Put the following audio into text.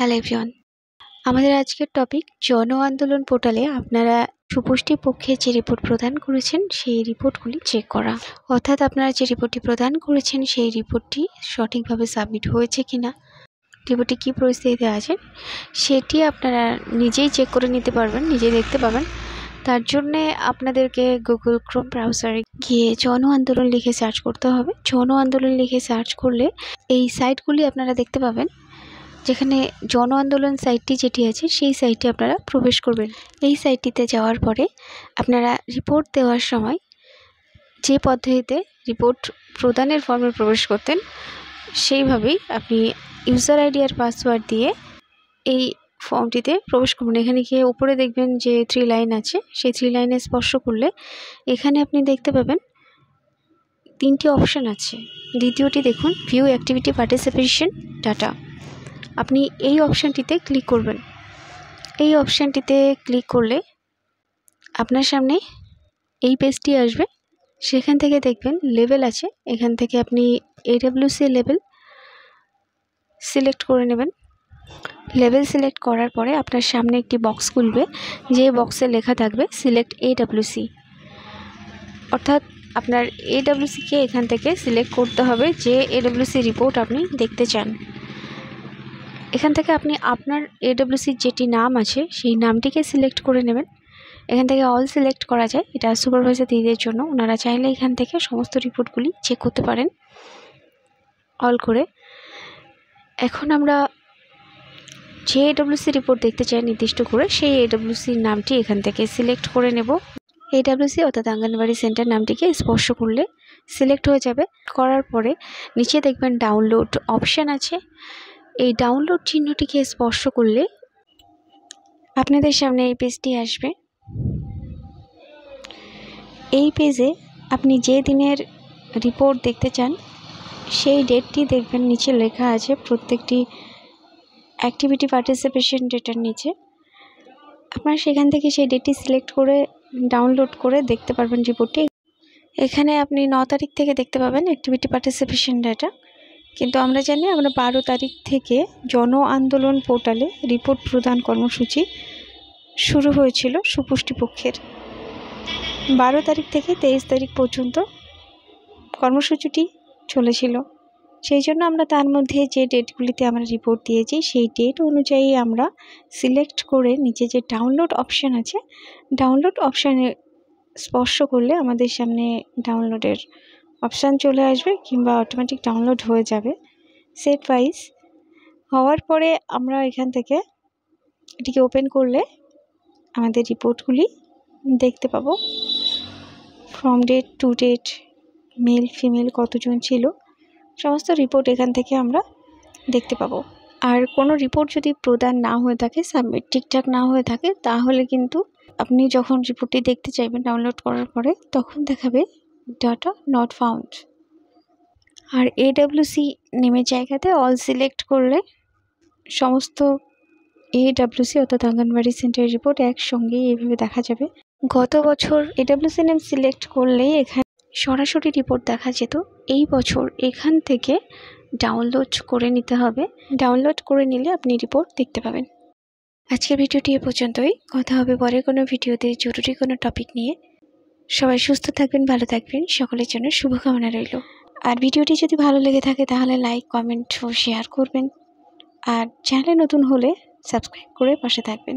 Hello everyone, আমাদের আজকের topic জন আন্দোলন পোর্টালে আপনারা সুপুষ্টি পক্ষে যে রিপোর্ট প্রদান করেছেন সেই রিপোর্টগুলি চেক করা। অর্থাৎ আপনারা যে রিপোর্টটি প্রদান করেছেন সেই রিপোর্টটি সঠিকভাবে সাবমিট হয়েছে কিনা, রিপোর্টটি কী পরিস্থিতিতে আছে সেটি আপনারা নিজেই চেক করে নিতে পারবেন, নিজেই দেখতে পাবেন। তার জন্যে আপনাদেরকে গুগল ক্রোম ব্রাউজারে গিয়ে জন আন্দোলন লিখে সার্চ করতে হবে। জন আন্দোলন লিখে সার্চ করলে এই সাইটগুলি আপনারা দেখতে পাবেন। যেখানে জন আন্দোলন সাইটটি যেটি আছে সেই সাইটে আপনারা প্রবেশ করবেন। এই সাইটটিতে যাওয়ার পরে আপনারা রিপোর্ট দেওয়ার সময় যে পদ্ধতিতে রিপোর্ট প্রদানের ফর্মে প্রবেশ করতেন সেইভাবেই আপনি ইউজার আইডি আর পাসওয়ার্ড দিয়ে এই ফর্মটিতে প্রবেশ করবেন। এখানে গিয়ে উপরে দেখবেন যে 3 লাইন আছে, সেই 3 লাইনে স্পর্শ করলে এখানে আপনি দেখতে পাবেন 3টি অপশান আছে। দ্বিতীয়টি দেখুন, ভিউ অ্যাক্টিভিটি পার্টিসিপেশন ডাটা। আপনি এই অপশানটিতে ক্লিক করবেন। এই অপশানটিতে ক্লিক করলে আপনার সামনে এই পেজটি আসবে। সেখান থেকে দেখবেন লেভেল আছে, এখান থেকে আপনি AWC লেভেল সিলেক্ট করে নেবেন। লেভেল সিলেক্ট করার পরে আপনার সামনে একটি বক্স খুলবে, যে বক্সে লেখা থাকবে সিলেক্ট AWC। অর্থাৎ আপনার AWCকে এখান থেকে সিলেক্ট করতে হবে, যে AWC রিপোর্ট আপনি দেখতে চান। এখান থেকে আপনি আপনার AWC যেটি নাম আছে সেই নামটিকে সিলেক্ট করে নেবেন। এখান থেকে অল সিলেক্ট করা যায়, এটা সুপারভাইজার দিদিদের জন্য। ওনারা চাইলে এখান থেকে সমস্ত রিপোর্টগুলি চেক করতে পারেন অল করে। এখন আমরা যে AWC রিপোর্ট দেখতে চাই নির্দিষ্ট করে, সেই AWC নামটি এখান থেকে সিলেক্ট করে নেব। AWC অর্থাৎ অঙ্গনওয়াড়ি সেন্টার নামটিকে স্পর্শ করলে সিলেক্ট হয়ে যাবে। করার পরে নিচে দেখবেন ডাউনলোড অপশান আছে। এই ডাউনলোড চিহ্নটিকে স্পর্শ করলে আপনাদের সামনে এই পেজটি আসবে। এই পেজে আপনি যে দিনের রিপোর্ট দেখতে চান সেই ডেটটি দেখবেন নিচে লেখা আছে। প্রত্যেকটি অ্যাক্টিভিটি পার্টিসিপেশন ডেটার নিচে আপনারা সেখান থেকে সেই ডেটটি সিলেক্ট করে ডাউনলোড করে দেখতে পারবেন রিপোর্টটি। এখানে আপনি 9 তারিখ থেকে দেখতে পাবেন অ্যাক্টিভিটি পার্টিসিপেশন ডেটা, কিন্তু আমরা জানি আমরা 12 তারিখ থেকে জন আন্দোলন পোর্টালে রিপোর্ট প্রদান কর্মসূচি শুরু হয়েছিল সুপুষ্টি পক্ষের। 12 তারিখ থেকে 23 তারিখ পর্যন্ত কর্মসূচিটি চলেছিল। সেই জন্য আমরা তার মধ্যে যে ডেটগুলিতে আমরা রিপোর্ট দিয়েছি সেই ডেট অনুযায়ী আমরা সিলেক্ট করে নিচে যে ডাউনলোড অপশান আছে, ডাউনলোড অপশানে স্পর্শ করলে আমাদের সামনে ডাউনলোডের অপশান চলে আসবে, কিংবা অটোমেটিক ডাউনলোড হয়ে যাবে সেট ওয়াইজ। হওয়ার পরে আমরা এখান থেকে এটিকে ওপেন করলে আমাদের রিপোর্টগুলি দেখতে পাবো। From date to date, male female কতজন ছিল, সমস্ত রিপোর্ট এখান থেকে আমরা দেখতে পাবো। আর কোনো রিপোর্ট যদি প্রদান না হয়ে থাকে, সাবমিট ঠিকঠাক না হয়ে থাকে, তাহলে কিন্তু আপনি যখন রিপোর্টটি দেখতে চাইবেন ডাউনলোড করার পরে, তখন দেখাবে ডাটা নট ফাউন্ড। আর AWC নেমের জায়গাতে অল সিলেক্ট করলে সমস্ত AWC অর্থাৎ অঙ্গনওয়াড়ি সেন্টারের রিপোর্ট একসঙ্গে এইভাবে দেখা যাবে। গত বছর AWC নেম সিলেক্ট করলেই এখানে সরাসরি রিপোর্ট দেখা যেত। এই বছর এখান থেকে ডাউনলোড করে নিতে হবে। ডাউনলোড করে নিলে আপনি রিপোর্ট দেখতে পাবেন। আজকের ভিডিওটি এ পর্যন্তই। কথা হবে পরে কোনো ভিডিওতে জরুরি কোনো টপিক নিয়ে। সবাই সুস্থ থাকবেন, ভালো থাকবেন, সকলের জন্য শুভকামনা রইল। আর ভিডিওটি যদি ভালো লেগে থাকে তাহলে লাইক, কমেন্ট ও শেয়ার করবেন। আর চ্যানেলে নতুন হলে সাবস্ক্রাইব করে পাশে থাকবেন।